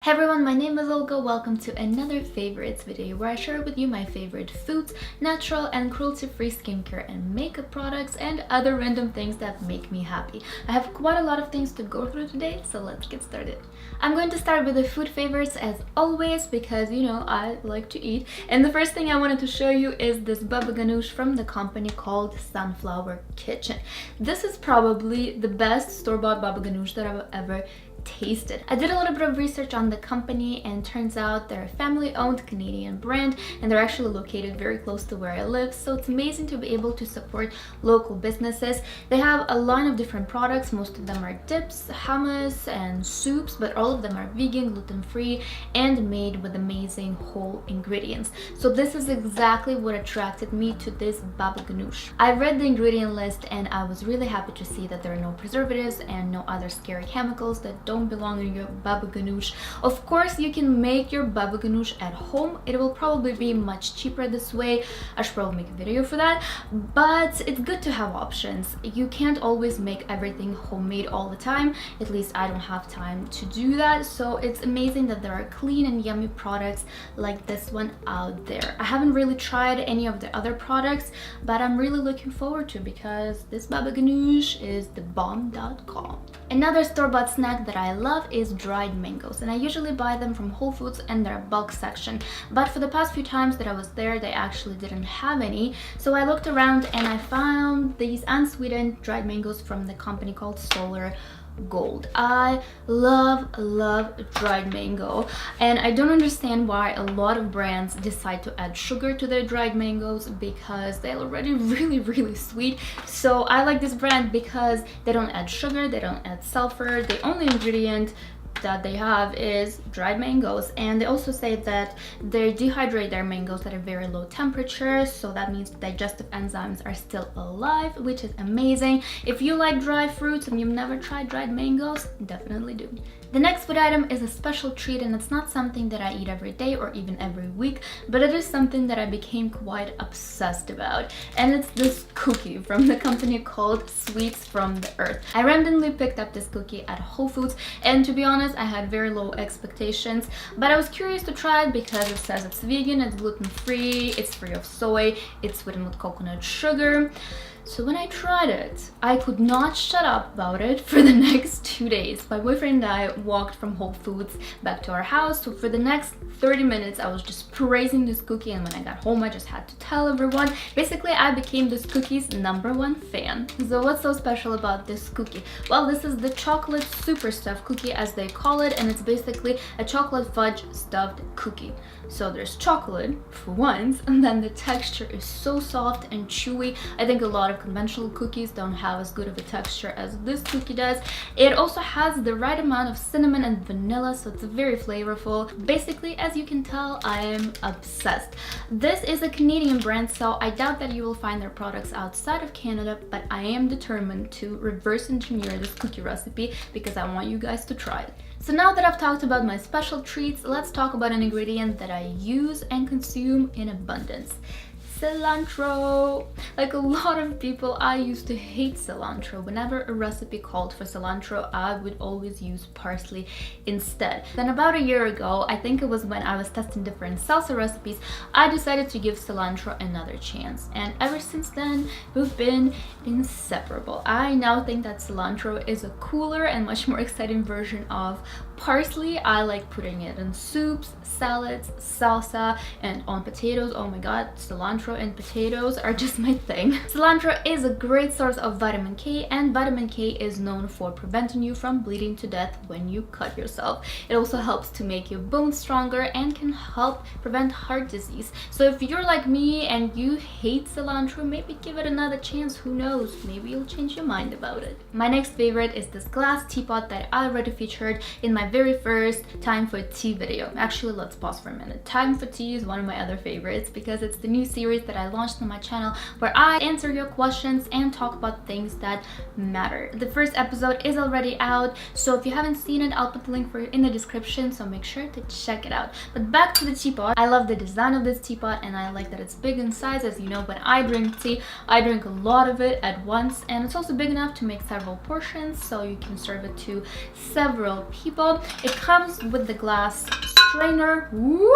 Hey everyone, my name is Olga. Welcome to another favorites video where I share with you my favorite foods, natural and cruelty-free skincare and makeup products, and other random things that make me happy. I have quite a lot of things to go through today, so let's get started. I'm going to start with the food favorites as always because you know I like to eat. And the first thing I wanted to show you is this baba ganoush from the company called Sunflower Kitchen. This is probably the best store-bought baba ganoush that I've ever tasted. I did a little bit of research on the company and turns out they're a family-owned Canadian brand and they're actually located very close to where I live, so it's amazing to be able to support local businesses. They have a line of different products. Most of them are dips, hummus and soups, but all of them are vegan, gluten-free, and made with amazing whole ingredients. So this is exactly what attracted me to this baba ganoush. I read the ingredient list and I was really happy to see that there are no preservatives and no other scary chemicals that don't belong in your baba ganoush. Of course, you can make your baba ganoush at home. It will probably be much cheaper this way. I should probably make a video for that, but it's good to have options. You can't always make everything homemade all the time. At least I don't have time to do that, so it's amazing that there are clean and yummy products like this one out there. I haven't really tried any of the other products, but I'm really looking forward to because this baba ganoush is the bomb.com. Another store-bought snack that I love is dried mangoes, and I usually buy them from Whole Foods in their bulk section, but for the past few times that I was there they actually didn't have any, so I looked around and I found these unsweetened dried mangoes from the company called Solar Gold. I love dried mango, and I don't understand why a lot of brands decide to add sugar to their dried mangoes because they're already really sweet. So I like this brand because they don't add sugar, they don't add sulfur. The only ingredient that they have is dried mangoes, and they also say that they dehydrate their mangoes at a very low temperature, so that means digestive enzymes are still alive, which is amazing. If you like dry fruits and you've never tried dried mangoes, definitely do. The next food item is a special treat, and it's not something that I eat every day or even every week, but it is something that I became quite obsessed about, and it's this cookie from the company called Sweets from the Earth. I randomly picked up this cookie at Whole Foods, and to be honest, I had very low expectations, but I was curious to try it because it says it's vegan, it's gluten-free, it's free of soy, it's sweetened with coconut sugar. So when I tried it, I could not shut up about it for the next 2 days. My boyfriend and I walked from Whole Foods back to our house, so for the next 30 minutes I was just praising this cookie, and when I got home I just had to tell everyone. Basically, I became this cookie's #1 fan. So what's so special about this cookie? Well, this is the chocolate super stuffed cookie as they call it, and it's basically a chocolate fudge stuffed cookie. So there's chocolate for once, and then the texture is so soft and chewy. I think a lot of conventional cookies don't have as good of a texture as this cookie does. It also has the right amount of cinnamon and vanilla, so it's very flavorful. Basically, as you can tell, I am obsessed. This is a Canadian brand, so I doubt that you will find their products outside of Canada, but I am determined to reverse engineer this cookie recipe because I want you guys to try it. So now that I've talked about my special treats, let's talk about an ingredient that I use and consume in abundance. Cilantro. Like a lot of people, I used to hate cilantro. Whenever a recipe called for cilantro, I would always use parsley instead. Then about a year ago, I think it was when I was testing different salsa recipes, I decided to give cilantro another chance, and ever since then we've been inseparable. I now think that cilantro is a cooler and much more exciting version of parsley. I like putting it in soups, salads, salsa, and on potatoes. Oh my god, cilantro and potatoes are just my thing. Cilantro is a great source of vitamin K, and vitamin K is known for preventing you from bleeding to death when you cut yourself. It also helps to make your bones stronger and can help prevent heart disease. So if you're like me and you hate cilantro, maybe give it another chance. Who knows, maybe you'll change your mind about it. My next favorite is this glass teapot that I already featured in my very first Time for Tea video. Actually, let's pause for a minute. Time for Tea is one of my other favorites because it's the new series that I launched on my channel where I answer your questions and talk about things that matter. The first episode is already out, so if you haven't seen it, I'll put the link for it in the description, so make sure to check it out. But back to the teapot. I love the design of this teapot, and I like that it's big in size. As you know, when I drink tea, I drink a lot of it at once, and it's also big enough to make several portions, so you can serve it to several people. beautiful. It comes with the glass strainer. Woo!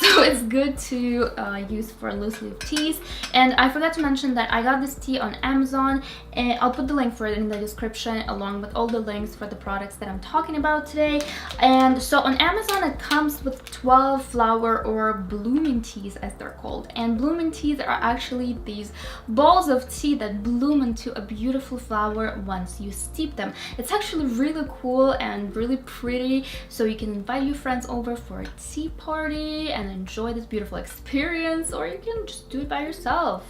So it's good to use for loose leaf teas. And I forgot to mention that I got this tea on Amazon, and I'll put the link for it in the description along with all the links for the products that I'm talking about today. And so on Amazon it comes with 12 flower or blooming teas, as they're called. And blooming teas are actually these balls of tea that bloom into a beautiful flower once you steep them. It's actually really cool and really pretty, so you can invite your friends over for a tea party and enjoy this beautiful experience, or you can just do it by yourself.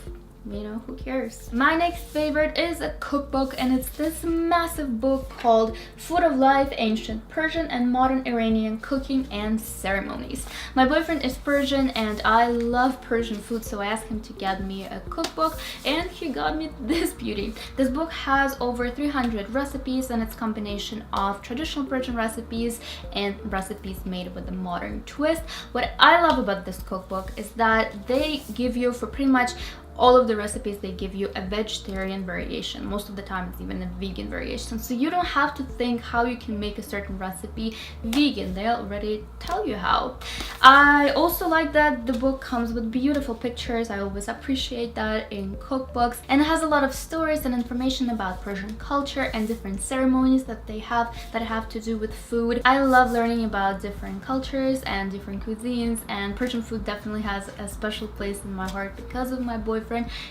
You know, who cares? My next favorite is a cookbook, and it's this massive book called Food of Life: Ancient Persian and Modern Iranian Cooking and Ceremonies. My boyfriend is Persian and I love Persian food, so I asked him to get me a cookbook, and he got me this beauty. This book has over 300 recipes, and it's a combination of traditional Persian recipes and recipes made with a modern twist. What I love about this cookbook is that they give you, for pretty much all of the recipes, they give you a vegetarian variation. Most of the time it's even a vegan variation, so you don't have to think how you can make a certain recipe vegan. They already tell you how. I also like that the book comes with beautiful pictures. I always appreciate that in cookbooks, and it has a lot of stories and information about Persian culture and different ceremonies that they have that have to do with food. I love learning about different cultures and different cuisines, and Persian food definitely has a special place in my heart because of my boyfriend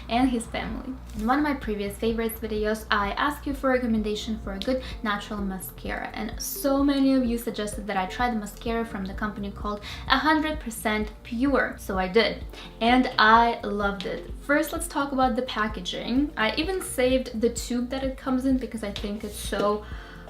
and his family. In one of my previous favorites videos, I asked you for a recommendation for a good natural mascara, and so many of you suggested that I try the mascara from the company called 100% Pure. So I did, and I loved it. First, let's talk about the packaging. I even saved the tube that it comes in because I think it's so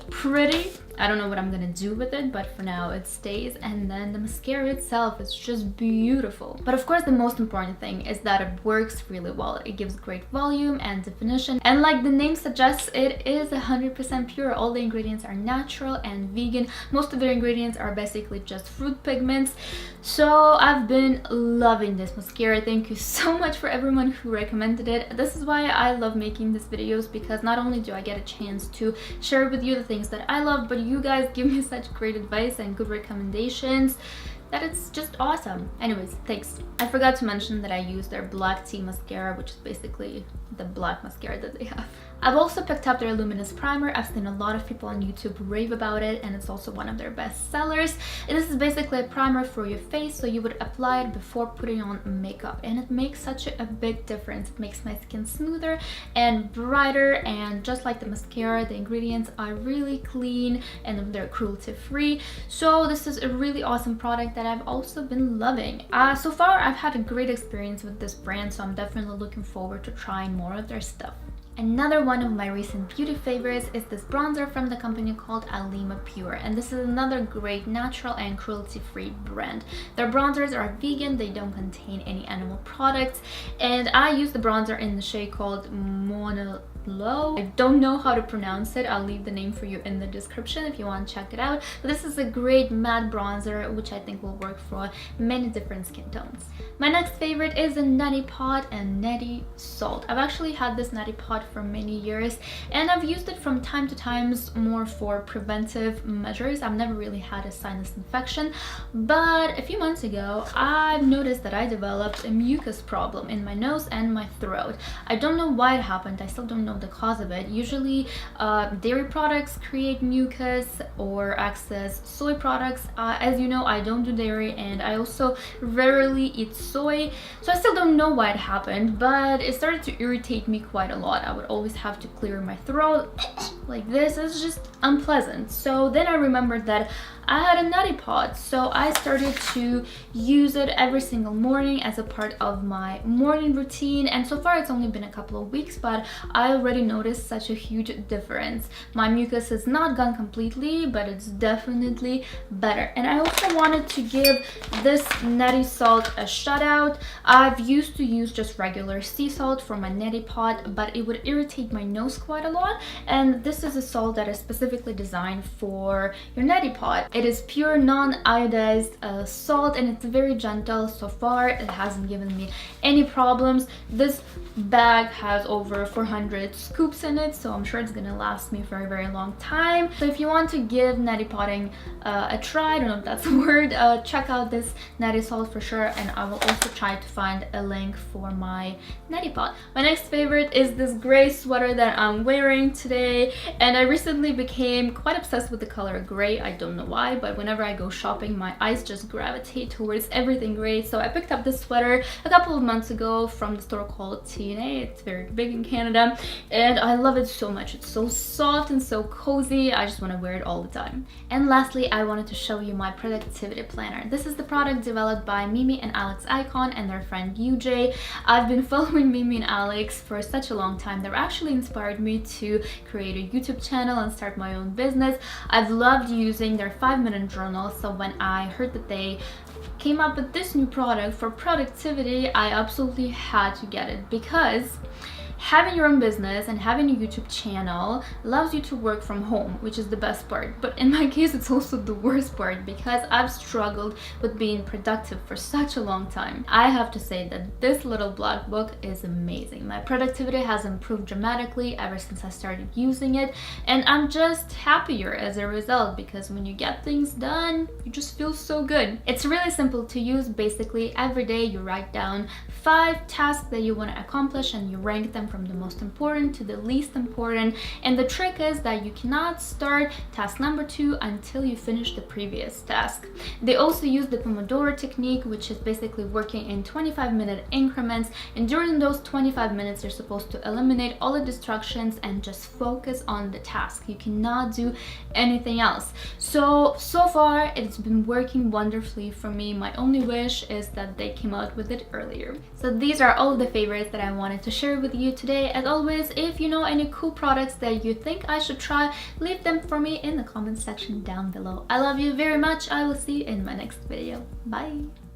pretty. I don't know what I'm gonna do with it, but for now it stays. And then the mascara itself is just beautiful. But of course the most important thing is that it works really well. It gives great volume and definition, and like the name suggests, it is 100% pure. All the ingredients are natural and vegan. Most of the ingredients are basically just fruit pigments. So I've been loving this mascara. Thank you so much for everyone who recommended it. This is why I love making these videos, because not only do I get a chance to share with you the things that I love, but you guys give me such great advice and good recommendations that it's just awesome. Anyways, thanks. I forgot to mention that I use their black tea mascara, which is basically the black mascara that they have. I've also picked up their luminous primer. I've seen a lot of people on YouTube rave about it, and it's also one of their best sellers. And this is basically a primer for your face, so you would apply it before putting on makeup, and it makes such a big difference. It makes my skin smoother and brighter, and just like the mascara, the ingredients are really clean and they're cruelty free. So this is a really awesome product that I've also been loving. So far I've had a great experience with this brand, so I'm definitely looking forward to trying more of their stuff. Another one of my recent beauty favorites is this bronzer from the company called Alima Pure, and this is another great natural and cruelty-free brand. Their bronzers are vegan, they don't contain any animal products, and I use the bronzer in the shade called Mona Low. I don't know how to pronounce it. I'll leave the name for you in the description if you want to check it out. But this is a great matte bronzer which I think will work for many different skin tones. My next favorite is a neti pot and neti salt. I've actually had this neti pot for many years, and I've used it from time to time more for preventive measures. I've never really had a sinus infection, but a few months ago I've noticed that I developed a mucus problem in my nose and my throat. I don't know why it happened. I still don't know the cause of it. Usually dairy products create mucus, or excess soy products. As you know, I don't do dairy, and I also rarely eat soy, so I still don't know why it happened, but it started to irritate me quite a lot. I would always have to clear my throat like this. It's just unpleasant. So then I remembered that I had a neti pot, so I started to use it every single morning as a part of my morning routine, and so far it's only been a couple of weeks, but I already noticed such a huge difference. My mucus has not gone completely, but it's definitely better. And I also wanted to give this neti salt a shout out. I've used to use just regular sea salt for my neti pot, but it would irritate my nose quite a lot, and this is a salt that is specifically designed for your neti pot. It is pure non-iodized salt, and it's very gentle. So far it hasn't given me any problems. This bag has over 400 scoops in it, so I'm sure it's gonna last me for a very long time. So if you want to give neti potting a try, I don't know if that's a word, check out this neti salt for sure, and I will also try to find a link for my neti pot. My next favorite is this gray sweater that I'm wearing today, and I recently became quite obsessed with the color gray. I don't know why, but whenever I go shopping, my eyes just gravitate towards everything gray. So I picked up this sweater a couple of months ago from the store called TNA. It's very big in Canada, and I love it so much. It's so soft and so cozy. I just want to wear it all the time. And lastly, I wanted to show you my productivity planner. This is the product developed by Mimi and Alex Icon and their friend UJ. I've been following Mimi and Alex for such a long time. They've actually inspired me to create a YouTube channel and start my own business. I've loved using their 5-minute journal, so when I heard that they came up with this new product for productivity, I absolutely had to get it, because having your own business and having a YouTube channel allows you to work from home, which is the best part. But in my case, it's also the worst part, because I've struggled with being productive for such a long time. I have to say that this little black book is amazing. My productivity has improved dramatically ever since I started using it, and I'm just happier as a result, because when you get things done, you just feel so good. It's really simple to use. Basically, every day you write down 5 tasks that you want to accomplish, and you rank them from the most important to the least important. And the trick is that you cannot start task number 2 until you finish the previous task. They also use the Pomodoro technique, which is basically working in 25-minute increments, and during those 25 minutes you're supposed to eliminate all the distractions and just focus on the task. You cannot do anything else. So far it's been working wonderfully for me. My only wish is that they came out with it earlier. So these are all of the favorites that I wanted to share with you today. As always, if you know any cool products that you think I should try, leave them for me in the comment section down below. I love you very much. I will see you in my next video. Bye!